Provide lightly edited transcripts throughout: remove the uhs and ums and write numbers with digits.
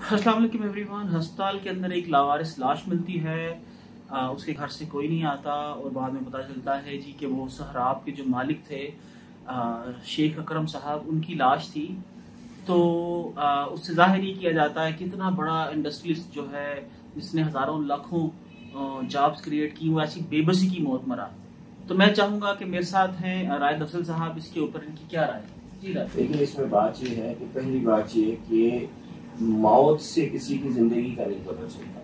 अस्सलाम वालेकुम एवरीवन। अस्पताल के अंदर एक लावारिस लाश मिलती है। उसके घर से कोई नहीं आता और बाद में पता चलता है जी कि वो सहराब के जो मालिक थे शेख अकरम साहब, उनकी लाश थी। तो उससे जाहिर ही किया जाता है कितना बड़ा इंडस्ट्रियलिस्ट जो है जिसने हज़ारों लाखों जॉब्स क्रिएट की, वो ऐसी बेबसी की मौत मरा। तो मैं चाहूँगा कि मेरे साथ हैं रायद अफजल साहब, इसके ऊपर इनकी क्या राय है? जी रायद। देखिए, इसमें बात ये है कि पहली बात ये कि मौत से किसी की जिंदगी का नहीं पता चलता,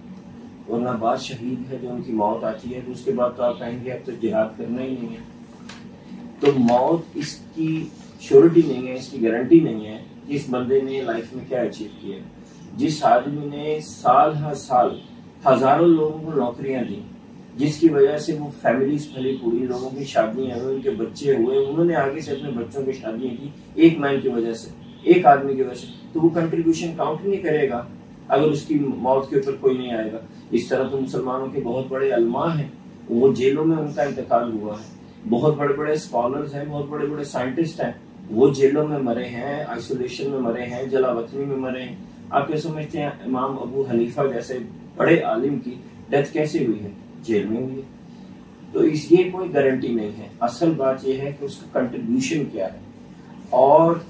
वरना बात शहीद है जो उनकी मौत आती है तो उसके बाद तो आप कहेंगे अब तो जिहाद करना ही नहीं है। तो मौत इसकी श्योरिटी नहीं है, इसकी गारंटी नहीं है कि इस बंदे ने लाइफ में क्या अचीव किया। जिस आदमी ने साल हर साल हजारों लोगों को नौकरियां दी, जिसकी वजह से वो फैमिलीज फली पूरी, लोगों की शादियां हुई, उनके बच्चे हुए, उन्होंने आगे से अपने बच्चों की शादियां की एक मैन की वजह से, एक आदमी की वजह से, तो वो कंट्रीब्यूशन काउंट नहीं करेगा अगर उसकी मौत के ऊपर कोई नहीं आएगा। इस तरह तो मुसलमानों के बहुत बड़े अलमा हैं, वो जेलों में उनका इंतकाल हुआ है। बहुत बड़े बड़े स्कॉलर्स हैं, बहुत बड़े बड़े साइंटिस्ट हैं, वो जेलों में मरे हैं, आइसोलेशन में मरे हैं, जलावतनी में मरे हैं। आप क्या समझते हैं इमाम अबू हनीफा जैसे बड़े आलिम की डेथ कैसे हुई है? जेल में हुई है। तो ये कोई गारंटी नहीं है। असल बात यह है कि उसका कंट्रीब्यूशन क्या है, और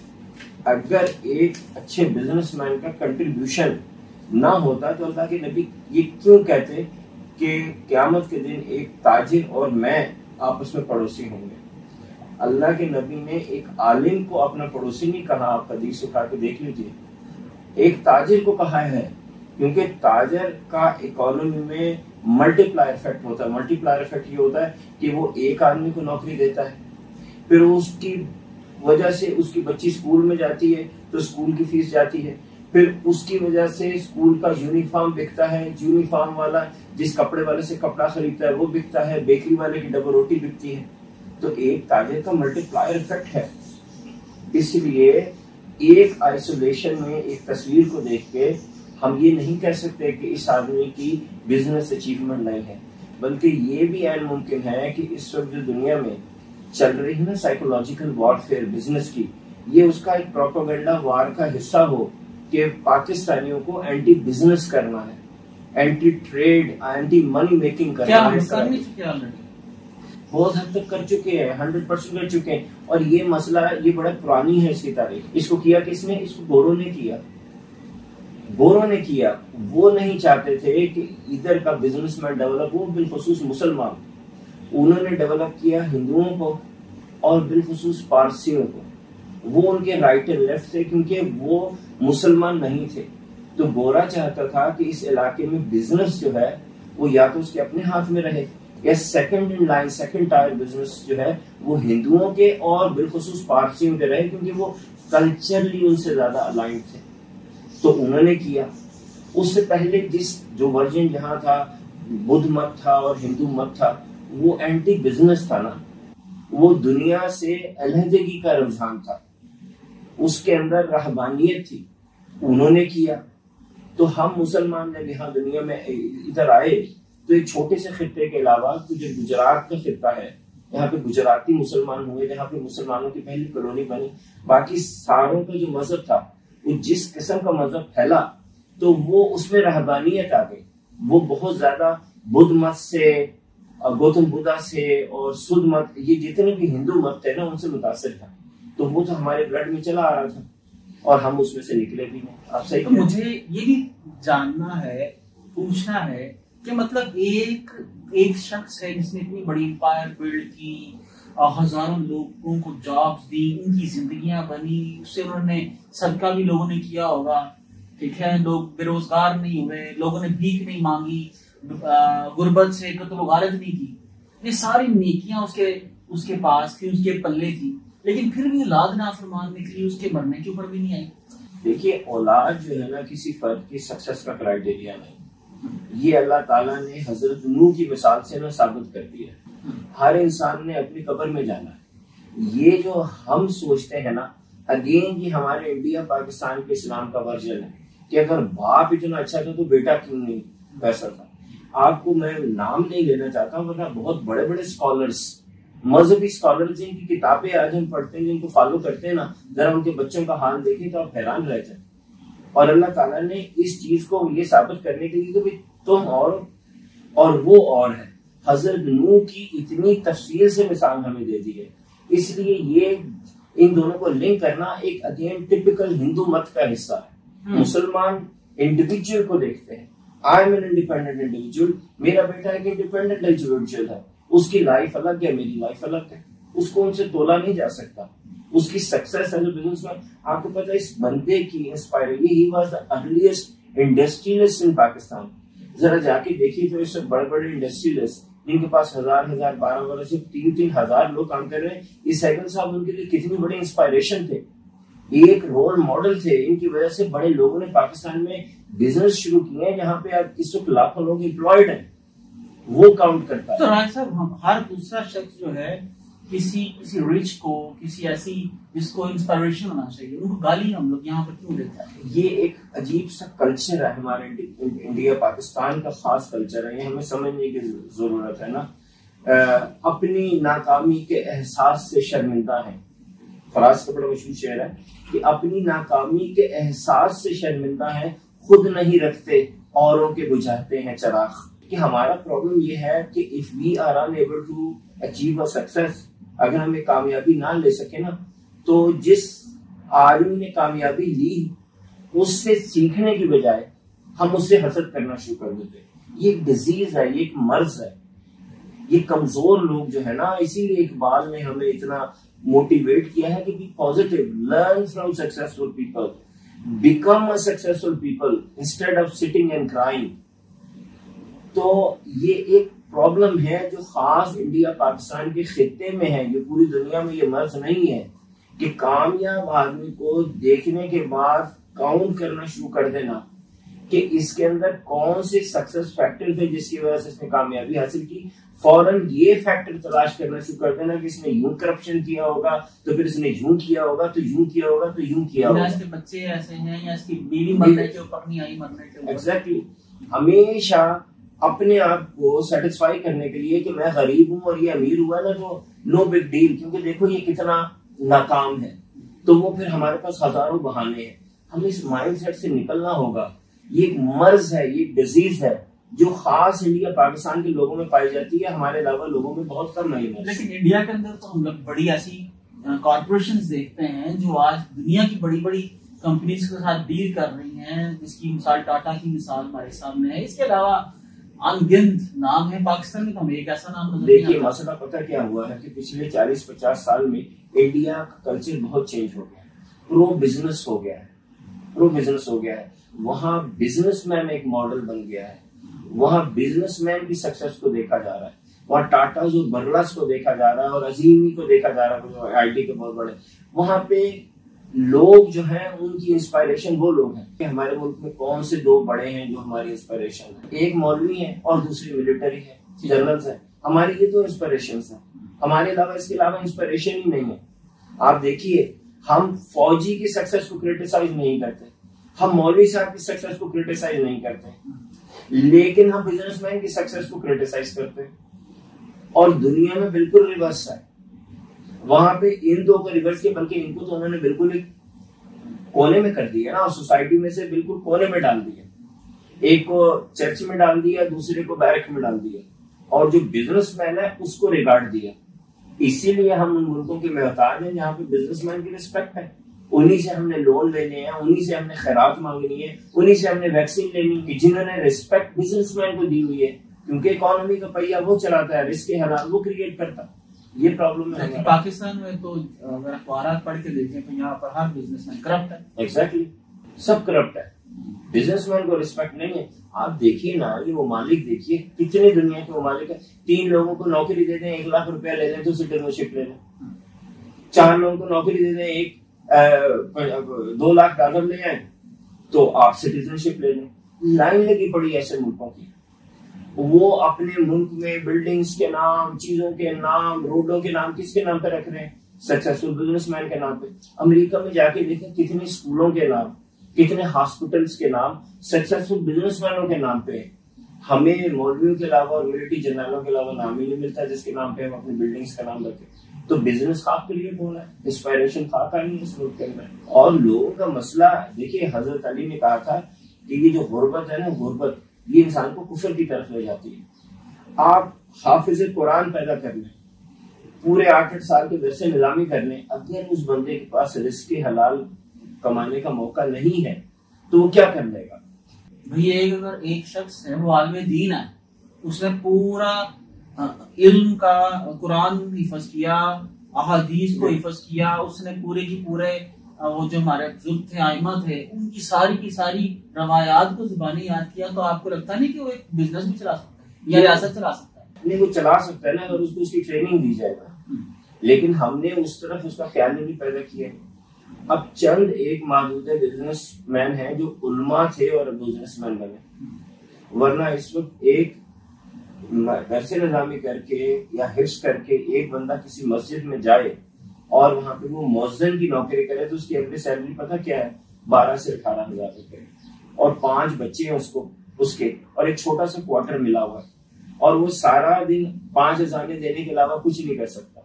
अगर एक अच्छे बिजनेसमैन का कंट्रीब्यूशन ना होता तो अल्लाह के नबी ये क्यों कहते कि क़यामत के दिन एक ताजिर और मैं आपस में पड़ोसी होंगे? अल्लाह के नबी ने एक आलिम को अपना पड़ोसी नहीं कहा, आप हदीस उठा के देख लीजिए। एक ताजिर को कहा है, क्योंकि ताजिर का इकोनॉमी में मल्टीप्लायर इफेक्ट होता है। मल्टीप्लायर इफेक्ट ये होता है कि वो एक आदमी को नौकरी देता है, फिर उसकी वजह से उसकी बच्ची स्कूल में जाती है तो स्कूल की फीस जाती है, फिर उसकी वजह से स्कूल का यूनिफॉर्म बिकता है, यूनिफॉर्म वाला जिस कपड़े वाले से कपड़ा खरीदता है वो बिकता है, बेकरी वाले की डबल रोटी बिकती है। तो एक ताजिर का मल्टीप्लायर इफेक्ट है। इसलिए एक आइसोलेशन में एक तस्वीर को देख के हम ये नहीं कह सकते कि इस आदमी की बिजनेस अचीवमेंट नहीं है, बल्कि ये भी ऐन मुमकिन है कि इस वक्त जो दुनिया में चल रही है ना साइकोलॉजिकल वॉरफेयर बिजनेस की, ये उसका एक प्रोपेगेंडा वार का हिस्सा हो कि पाकिस्तानियों को एंटी बिजनेस करना है, anti trade, anti money making करना है। बहुत हद तक कर चुके हैं, 100% कर चुके हैं। और ये मसला ये बड़ा पुरानी है इसकी तारीख। इसको किया किसने? इसको गोरों ने किया। गोरों ने किया। वो नहीं चाहते थे कि इधर का बिजनेसमैन डेवलप हो, बिलखुसूस मुसलमान। उन्होंने डेवलप किया हिंदुओं को और बिलखुसूस पारसियों को। वो उनके राइट एंड लेफ्ट थे, क्योंकि वो मुसलमान नहीं थे। तो गोरा चाहता था कि इस इलाके में बिजनेस जो है वो या तो उसके अपने हाथ में रहे, या second in line, second tier business जो है वो हिंदुओं के और बिलखुसूस पारसियों के रहे, क्योंकि वो कल्चरली उनसे ज्यादा अलाइंड थे। तो उन्होंने किया। उससे पहले जो वर्जन यहाँ था, बुद्ध मत था और हिंदू मत था, वो एंटी बिजनेस था ना, वो दुनिया से अलहदगी का रुझान था, उसके अंदर रहबानियत थी। उन्होंने किया। तो हम मुसलमान जब यहाँ दुनिया में इधर आए तो एक छोटे से खित्ते के अलावा तो जो गुजरात का खित्ता है, यहाँ पे गुजराती मुसलमान हुए, जहाँ पे मुसलमानों की पहली कॉलोनी बनी। बाकी सारों का जो मजहब था, वो जिस किस्म का मजहब फैला तो वो उसमें रहबानियत आ गई। वो बहुत ज्यादा बुद्ध मत से, गौतम बुद्धा से और सुध मत, ये जितने भी हिंदू मत थे ना, उनसे मुतासिर था। तो वो तो हमारे ब्लड में चला आ रहा था और हम उसमें से निकले भी नहीं। आप सही। तो मुझे ये भी जानना है, पूछना है कि मतलब एक शख्स है जिसने इतनी बड़ी एम्पायर बिल्ड की, हजारों लोगों को जॉब्स दी, उनकी जिंदगियां बनी, उससे उन्होंने सदका भी लोगों ने किया होगा, ठीक है, लोग बेरोजगार नहीं हुए, लोगों ने भीख नहीं मांगी, गुर्बत से कत्ल गारत नहीं की। ये सारी नेकियां उसके पास थी, उसके पल्ले थी, लेकिन फिर भी औलाद नाफरमान निकली, उसके मरने के ऊपर भी नहीं आई। देखिए, औलाद जो है ना किसी फर्द की सक्सेस का क्राइटेरिया नहीं। ये अल्लाह ताला ने हजरत नूह की मिसाल से ना साबित कर दिया। हर इंसान ने अपनी कब्र में जाना है। ये जो हम सोचते हैं ना, अगेन ये हमारे इंडिया पाकिस्तान के इस्लाम का वर्जन है कि अगर बाप इतना अच्छा था तो बेटा क्यों नहीं वैसा था। आपको मैं नाम नहीं लेना चाहता हूँ, वरना बहुत बड़े बड़े स्कॉलर्स, मजहबी स्कॉलर जिनकी किताबें आज हम पढ़ते हैं, जिनको फॉलो करते हैं ना, जरा उनके बच्चों का हाल देखें तो आप हैरान रह जाए। और अल्लाह ताला ने इस चीज को ये साबित करने के लिए कि भाई तुम और वो और है, हजरत नूह की इतनी तफसील से मिसाल हमें दे दी है। इसलिए ये इन दोनों को लिंक करना एक अगेन टिपिकल हिंदू मत का हिस्सा है। मुसलमान इंडिविजुअल को देखते हैं, I am an independent individual, मेरा बेटा एक इंडिपेंडेंट इंडिविजुअल है, उसकी लाइफ अलग है, मेरी लाइफ अलग है, उसको उनसे तोला नहीं जा सकता। उसकी सक्सेस एज अ बिजनेसमैन, आपको पता है इस बंदे की inspiring, he was the earliest industrialist in Pakistan. जरा जाके देखिए तो इससे बड़े बड़े इंडस्ट्रियलिस्ट जिनके पास 1000 12 से 3 हजार लोग काम कर रहे हैं, इस सहगल साहब उनके लिए कितनी बड़ी इंस्पायरेशन थे, एक रोल मॉडल थे। इनकी वजह से बड़े लोगों ने पाकिस्तान में बिजनेस शुरू किए हैं जहां पे अब इस वक्त लाखों लोग एम्प्लॉयड हैं, वो काउंट करता है। तो राज साहब, हर दूसरा शख्स जो है किसी रिच को, किसी ऐसी जिसको इंस्पिरेशन होना चाहिए, उनको गाली हम लोग यहाँ पर क्यों देते हैं? ये एक अजीब सा कल्चर है हमारे इंडिया पाकिस्तान का, खास कल्चर है, ये हमें समझने की जरूरत है ना। अपनी नाकामी के एहसास से शर्मिंदा है, फराज का बड़ा मशहूर शेर है कि अपनी नाकामी के एहसास से शर्मिंदा है, खुद नहीं रखते औरों के बुझाते हैं चराग। कि हमारा प्रॉब्लम ये है कि if we are unable to achieve a success, अगर हम एक कामयाबी ना ले सके ना, तो जिस आदमी ने कामयाबी ली उससे सीखने की बजाय हम उससे हसद करना शुरू कर देते हैं। ये एक डिजीज है, ये एक मर्ज है। ये कमजोर लोग जो है ना, इसीलिए इकबाल ने हमें इतना मोटिवेट किया है कि be positive, learn from successful people, become a successful people instead of sitting and crying. तो ये एक प्रॉब्लम है जो खास इंडिया पाकिस्तान के खित्ते में है, ये पूरी दुनिया में ये मर्ज नहीं है कि कामयाब आदमी को देखने के बाद काउंट करना शुरू कर देना कि इसके अंदर कौन से सक्सेस फैक्टर थे जिसकी वजह से इसने कामयाबी हासिल की, फौरन ये फैक्टर तलाश करना शुरू कर देना कि इसने यूं करप्शन किया होगा, तो फिर इसने यूं किया होगा, तो यूं किया होगा, तो यूं किया होगा। इसके बच्चे ऐसे हैं या इसकी बीवी मरने के ऊपर नहीं आई, मरने के ऊपर। एग्जैक्टली। हमेशा अपने आप को सेटिस्फाई करने के लिए कि मैं गरीब हूं और ये अमीर हुआ ना, तो नो बिग डील, क्योंकि देखो ये कितना नाकाम है, तो वो फिर हमारे पास हजारों बहाने हैं। हमें इस माइंडसेट से निकलना होगा। ये एक मर्ज है, ये एक डिजीज है जो खास इंडिया पाकिस्तान के लोगों में पाई जाती है, हमारे अलावा लोगों में बहुत कम नहीं है। लेकिन इंडिया के अंदर तो हम लोग बड़ी ऐसी कॉर्पोरेशंस देखते हैं जो आज दुनिया की बड़ी बड़ी कंपनीज के साथ डील कर रही हैं, जिसकी मिसाल टाटा की मिसाल हमारे सामने है। इसके अलावा अनगिनत नाम है पाकिस्तान में, तो हमें एक ऐसा नाम नजर देखिए मसला पता क्या हुआ है कि पिछले 40-50 साल में इंडिया का कल्चर बहुत चेंज हो गया है, प्रो बिजनेस हो गया है, प्रो बिजनेस हो गया है। वहाँ बिजनेसमैन एक मॉडल बन गया है, वहाँ बिजनेसमैन की सक्सेस को देखा जा रहा है, वहाँ टाटाज और बिरलास को देखा जा रहा है और अजीमी को देखा जा रहा है, आईटी के बहुत बड़े। वहाँ पे लोग जो हैं उनकी इंस्पायरेशन वो लोग हैं कि हमारे मुल्क में कौन से दो बड़े हैं जो हमारी इंस्पायरेशन है, एक मौलवी है और दूसरी मिलिट्री है, जनरल्स है। हमारी ये तो इंस्पायरेशन है, हमारे अलावा इसके अलावा इंस्पायरेशन ही नहीं है। आप देखिए, हम फौजी की सक्सेस को क्रिटिसाइज नहीं करते, हम मौलवी साहब की सक्सेस को क्रिटिसाइज नहीं करते, लेकिन हम बिजनेसमैन की सक्सेस को क्रिटिसाइज करते हैं। और दुनिया में बिल्कुल रिवर्स है, वहां पे इन दो को रिवर्स किया, बल्कि इनको तो उन्होंने बिल्कुल एक कोने में कर दिया ना, सोसाइटी में से बिल्कुल कोने में डाल दिया। एक को चर्च में डाल दिया, दूसरे को बैरक में डाल दिया, और जो बिजनेसमैन है उसको रिगार्ड दिया। इसीलिए हम उन मुल्कों के मोहताज हैं जहाँ पे बिजनेसमैन की रिस्पेक्ट है, उन्हीं से हमने लोन लेने हैं, उन्हीं से हमने खैरात मांगनी है, उन्हीं से हमने वैक्सीन लेनी है, जिन्होंने रिस्पेक्ट बिजनेसमैन को दी हुई है, क्योंकि इकोनॉमी का पहिया वो चलाता है, रिस्क के हालात वो क्रिएट करता है। ये प्रॉब्लम है पाकिस्तान में। तो अगर अखबार पढ़ के देखें तो यहाँ पर हर बिजनेसमैन करप्ट है। एग्जैक्टली, सब करप्ट है, बिजनेसमैन को रिस्पेक्ट नहीं है। आप देखिए ना, ये ममालिक देखिए, कितने दुनिया के ममालिक है, 3 लोगों को नौकरी दे दें, 1 लाख रुपया ले लें तो सिटीजनशिप ले लें, 4 लोगों को नौकरी दे दें, 2 लाख डॉलर ले आए तो आप सिटीजनशिप ले लें। लाइन लगी पड़ी ऐसे मुल्कों की, वो अपने मुल्क में बिल्डिंग्स के नाम, चीजों के नाम, रोडों के नाम किसके नाम पे रख रहे हैं? सक्सेसफुल बिजनेसमैन के नाम पे। अमेरिका में जाके देखें कितने स्कूलों के नाम, कितने हॉस्पिटल्स के नाम सक्सेसफुल बिजनेसमैनों के नाम पे। हमें मौलवियों के अलावा और मिलिट्री जनरलों के अलावा नाम ही नहीं मिलता जिसके नाम पे हम अपनी बिल्डिंग्स का नाम रखें। तो बिजनेस खाक क्रिएट होना है, इंस्पायरेशन खाक आनी है इस मुल्क के अंदर। और लोगों का मसला, देखिए हजरत अली ने कहा था कि ये जो गुर्बत है ना, गुर्बत ये इंसान को कुफर की तरफ ले जाती है। आप हाफिज कुरान पैदा कर लें, पूरे 8-8 साल के दरसे निजामी कर लें, अगर उस बंदे के पास रिस्क हलाल कमाने का मौका नहीं है तो वो क्या कर लेगा? भैया अगर एक शख्स है वो आलिम दीन है, उसने पूरा इल्म का कुरान हिफज किया, अहादीस को हिफज किया, उसने पूरे की पूरे वो जो हमारे बुजुर्ग थे, आइमा थे, उनकी सारी की सारी रवायात को जुबानी याद किया, तो आपको लगता नहीं कि वो एक बिजनेस भी चला सकता है या रियासत चला सकता है? नहीं, वो चला सकता है ना, अगर उसको उसकी ट्रेनिंग दी जाएगा। लेकिन हमने उस तरफ उसका ख्याल नहीं पैदा किया। अब चंद एक मादूद बिजनेसमैन हैं जो उलमा थे और बिजनेसमैन बने, वरना इस वक्त एक दरसे निजामी करके या हिफ्ज करके एक बंदा किसी मस्जिद में जाए और वहां पे वो मौज़िन की नौकरी करे तो उसकी एवरेज सैलरी पता क्या है? 12 से 18 हजार रुपए, और 5 बच्चे हैं उसके और एक छोटा सा क्वार्टर मिला हुआ है, और वो सारा दिन 5 अजाने देने के अलावा कुछ नहीं कर सकता।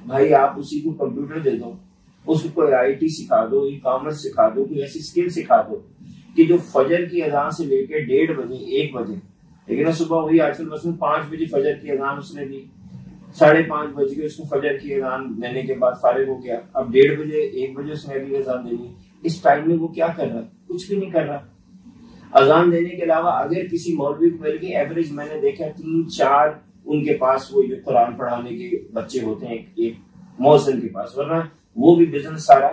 भाई आप उसी को कंप्यूटर दे दो, उसको कोई IT सिखा दो, ई-कॉमर्स सिखा दो, कोई ऐसी स्किल सिखा दो कि जो फजर की अजान से लेकर 1:30 बजे 1 बजे, लेकिन सुबह वही आजकल बस 5 बजे फजर की अजान उसने दी, 5:30 बज के उसको फजर की अजान देने के बाद फारिग हो गया, अब 1:30 बजे 1 बजे उसने अगली अजान देनी। इस टाइम में वो क्या कर रहा है? कुछ भी नहीं कर रहा। अजान देने के अलावा अगर किसी मौलवी को मिल गई, एवरेज मैंने देखा 3-4 उनके पास वो जो कुरान पढ़ाने के बच्चे होते हैं एक मौज़िन के पास, वरना वो भी बिजनेस सारा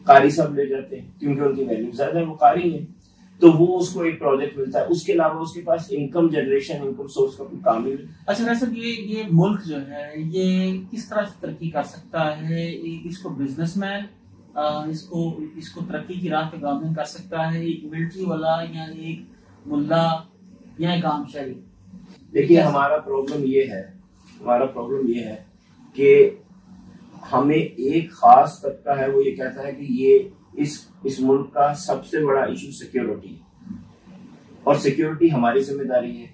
कारी सब ले जाते हैं क्योंकि उनकी वैल्यू ज्यादा है, वो कारी है, तो वो उसको एक प्रोजेक्ट मिलता है, उसके अलावा उसके पास इनकम जनरेशन, इनकम सोर्स का कोई काम नहीं। अच्छा सर, ये मुल्क जो है ये किस तरह से तरक्की कर सकता है? इसको बिजनेसमैन इसको तरक्की की राह पे गामजन कर सकता है, एक मिलिट्री वाला या एक मुल्ला या एक आम शहरी? देखिए हमारा प्रॉब्लम ये है कि हमें एक खास तबका है, वो ये कहता है कि ये इस मुल्क का सबसे बड़ा इशू सिक्योरिटी है और सिक्योरिटी हमारी जिम्मेदारी है,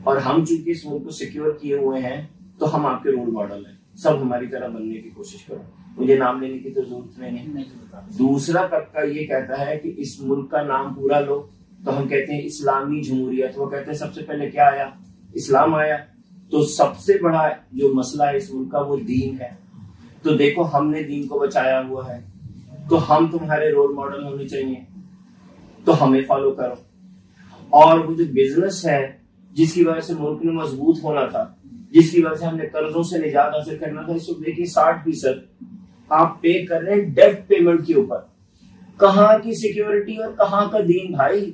और हम चूंकि इस मुल्क को सिक्योर किए हुए हैं तो हम आपके रोल मॉडल हैं, सब हमारी तरह बनने की कोशिश करो। मुझे नाम लेने की तो जरूरत नहीं। दूसरा तबका ये कहता है कि इस मुल्क का नाम पूरा लो, तो हम कहते हैं इस्लामी जमहूरियत। वो कहते हैं सबसे पहले क्या आया? इस्लाम आया। तो सबसे बड़ा जो मसला है इस मुल्क का वो दीन है। तो देखो हमने दीन को बचाया हुआ है, तो हम तुम्हारे रोल मॉडल होने चाहिए, तो हमें फॉलो करो। और वो जो बिजनेस है जिसकी वजह से मुल्क में मजबूत होना था, जिसकी वजह से हमने कर्जों से निजात हासिल करना था, इस वक्त देखिए 60% आप पे कर रहे हैं डेट पेमेंट के ऊपर। कहाँ की सिक्योरिटी और कहाँ का दीन भाई?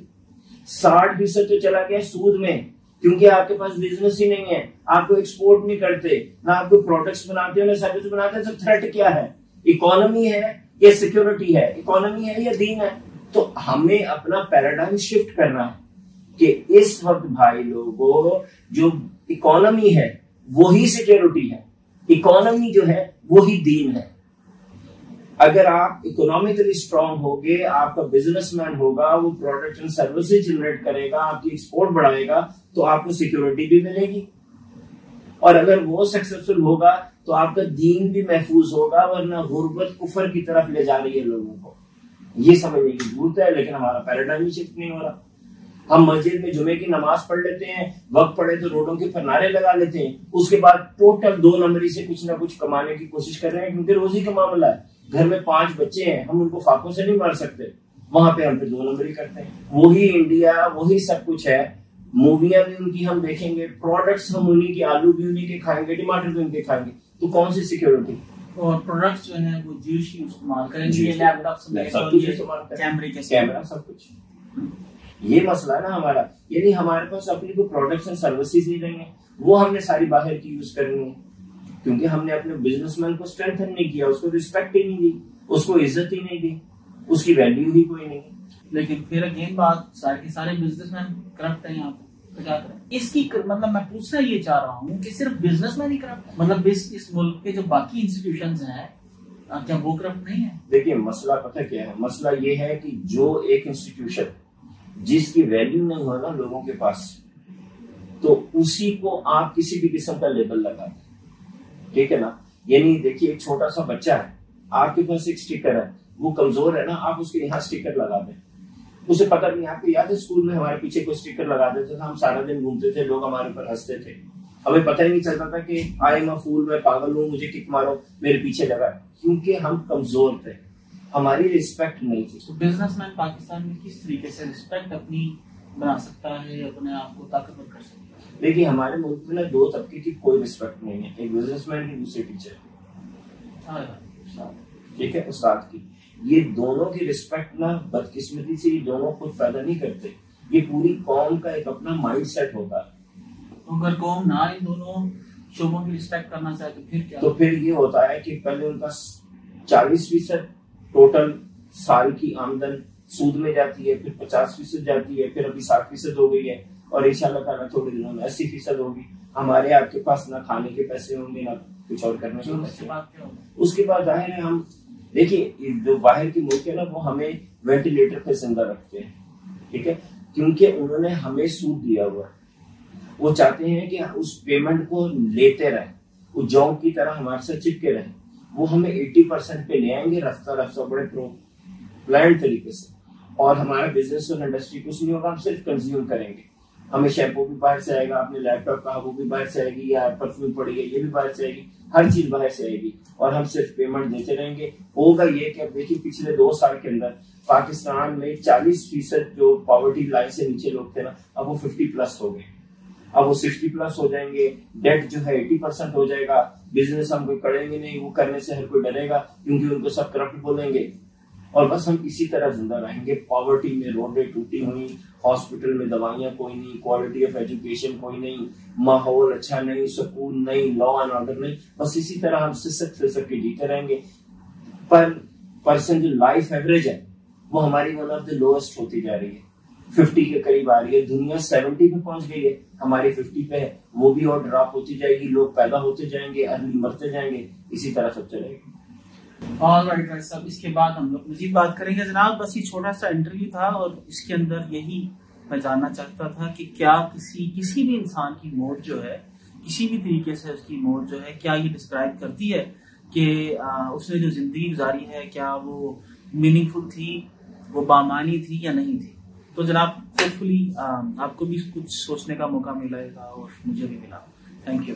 60% तो चला गया सूद में, क्योंकि आपके पास बिजनेस ही नहीं है, आपको एक्सपोर्ट नहीं करते, ना आपको प्रोडक्ट्स बनाते हो ना सर्विस बनाते। तो थ्रेट क्या है? इकोनॉमी है या सिक्योरिटी है? इकोनॉमी है या दीन है? तो हमें अपना पैराडाइम शिफ्ट करना है कि इस वक्त भाई लोगों जो इकोनॉमी है वही सिक्योरिटी है, इकोनॉमी जो है वही दीन है। अगर आप इकोनॉमिकली स्ट्रांग होगे, आपका बिजनेसमैन होगा, वो प्रोडक्ट एंड सर्विसेज जनरेट करेगा, आपकी एक्सपोर्ट बढ़ाएगा, तो आपको सिक्योरिटी भी मिलेगी। और अगर वो सक्सेसफुल होगा तो आपका दीन भी महफूज होगा, वरना गुर्बत कुफर की तरफ ले जा रही है लोगों को। ये समझने की जरूरत है, लेकिन हमारा पैराडाइम शिफ्ट नहीं हो रहा। हम मस्जिद में जुमे की नमाज पढ़ लेते हैं, वक्त पड़े तो रोडों के पर नारे लगा लेते हैं, उसके बाद टोटल 2 नंबरी से कुछ ना कुछ कमाने की कोशिश कर रहे हैं, क्योंकि रोजी का मामला है। घर में 5 बच्चे हैं, हम उनको फाकों से नहीं मार सकते, वहां पे हम फिर 2 नंबरी करते हैं। वही इंडिया, वही सब कुछ है। मूवियां भी उनकी हम देखेंगे, प्रोडक्ट्स हम उन्हीं के, आलू भी उन्हीं के खाएंगे, टमाटर भी उनके खाएंगे, तो कौन सी सिक्योरिटी? और प्रोडक्ट्स जो है वो ज्यूस ही इस्तेमाल करेंगे, लैपटॉप सब कुछ इस्तेमाल करेंगे, कैमरा सब कुछ। ये मसला है ना हमारा, यानी हमारे पास अपनी कोई प्रोडक्ट्स एंड सर्विसेज नहीं रहेंगे, वो हमने सारी बाहर की यूज करनी है, क्योंकि हमने अपने बिजनेसमैन को स्ट्रेंथन नहीं किया, उसको रिस्पेक्ट ही नहीं दी, उसको इज्जत ही नहीं दी, उसकी वैल्यू ही कोई नहीं। लेकिन फिर अगेन बात, सारे बिजनेसमैन करप्ट हैं यहाँ पे, क्या करें? इसकी मतलब मैं पूछना ये चाह रहा हूँ कि सिर्फ बिजनेसमैन ही करप्ट है? मतलब इस मुल्क के जो बाकी इंस्टीट्यूशंस हैं क्या वो करप्ट नहीं है? देखिए मसला पता क्या है, मसला ये है कि जो एक इंस्टीट्यूशन जिसकी वैल्यू नहीं हो ना लोगों के पास, तो उसी को आप किसी भी किस्म का लेबल लगा दें, ठीक है ना। यानी देखिए एक छोटा सा बच्चा है, आपके पास एक स्टिकर है, वो कमजोर है ना, आप उसके यहाँ स्टिकर लगा दें, उसे पता नहीं। आपको याद है स्कूल में हमारे पीछे कोई स्टिकर लगा देते थे, हम सारा दिन घूमते थे, लोग हमारे ऊपर हंसते थे, हमें पता ही नहीं चलता था कि आई एम अ फूल, मैं पागल हूँ, मुझे किक मारो, मेरे पीछे लगा, क्योंकि हम कमजोर थे, हमारी रिस्पेक्ट नहीं थी। तो बिजनेसमैन पाकिस्तान में किस तरीके से रिस्पेक्ट अपनी बना सकता है, अपने आप को ताकतवर कर सकता है? देखिए हमारे मुल्क में ना दो तबके की कोई रिस्पेक्ट नहीं है, एक बिजनेसमैन की, दूसरे टीचर, ठीक है, उस्ताद की। ये दोनों की रिस्पेक्ट ना बदकिस्मती से ये दोनों खुद पैदा नहीं करते, ये पूरी कौम का एक अपना माइंडसेट होता है। तो अगर कौम ना इन दोनों शोबों की रिस्पेक्ट करना चाहे तो फिर क्या? तो फिर ये होता है कि पहले उनका 40% टोटल साल की आमदन सूद में जाती है, फिर 50% जाती है, फिर अभी 60% हो गई है, और इंशाल्लाह ताला थोड़े दिनों में 80% होगी। हमारे आपके पास ना खाने के पैसे होंगे, ना कुछ और करने के पैसे। उसके बाद जाहिर है हम देखिए जो बाहर के मुल्क है ना, वो हमें वेंटिलेटर पे जिंदा रखते हैं, ठीक है, क्योंकि उन्होंने हमें सूद दिया हुआ है। वो चाहते हैं कि उस पेमेंट को लेते रहें, वो जॉब की तरह हमारे साथ चिपके रहें। वो हमें 80% पे ले आएंगे रफ्ता रफ्ता बड़े प्लान तरीके से, और हमारा बिजनेस और इंडस्ट्री कुछ नहीं होगा, हम सिर्फ कंज्यूम करेंगे। हमें शैम्पू भी बाहर से आएगा, अपने लैपटॉप का वो भी बाहर से आएगी, या परफ्यूम पड़ेगी ये भी बाहर से आएगी, हर चीज बाहर से आएगी, और हम सिर्फ पेमेंट देते रहेंगे। होगा ये कि अब देखिए पिछले 2 साल के अंदर पाकिस्तान में 40% जो पॉवर्टी लाइन से नीचे लोग थे ना, अब वो 50+ हो गए, अब वो 60+ हो जाएंगे। डेट जो है 80% हो जाएगा। बिजनेस हम कोई करेंगे नहीं, वो करने से हर कोई डरेगा, क्योंकि उनको सब करप्ट बोलेंगे, और बस हम इसी तरह जिंदा रहेंगे। पॉवर्टी में रोडें टूटी हुई, हॉस्पिटल में दवाइयां कोई नहीं, क्वालिटी ऑफ एजुकेशन कोई नहीं, माहौल अच्छा नहीं, सुकून नहीं, लॉ एंड ऑर्डर नहीं, बस इसी तरह हम सिसक के जीते रहेंगे। पर पर्सन जो लाइफ एवरेज है वो हमारी वन ऑफ द लोएस्ट होती जा रही है, 50 के करीब आ रही है। दुनिया 70 पे पहुंच गई है, हमारी 50 पे है, वो भी और ड्रॉप होती जाएगी। लोग पैदा होते जाएंगे, अर्ली मरते जाएंगे, इसी तरह सब चलेगा। ऑलराइट राइट साहब, इसके बाद हम लोग मजीद बात करेंगे जनाब। बस ये छोटा सा इंटरव्यू था, और इसके अंदर यही मैं जानना चाहता था कि क्या किसी भी इंसान की मौत जो है, किसी भी तरीके से उसकी मौत जो है, क्या ये डिस्क्राइब करती है कि उसने जो जिंदगी गुजारी है, क्या वो मीनिंगफुल थी, वो बामानी थी या नहीं थी? तो जनाब होपफुली आपको भी कुछ सोचने का मौका मिलेगा, और मुझे भी मिला। Thank you.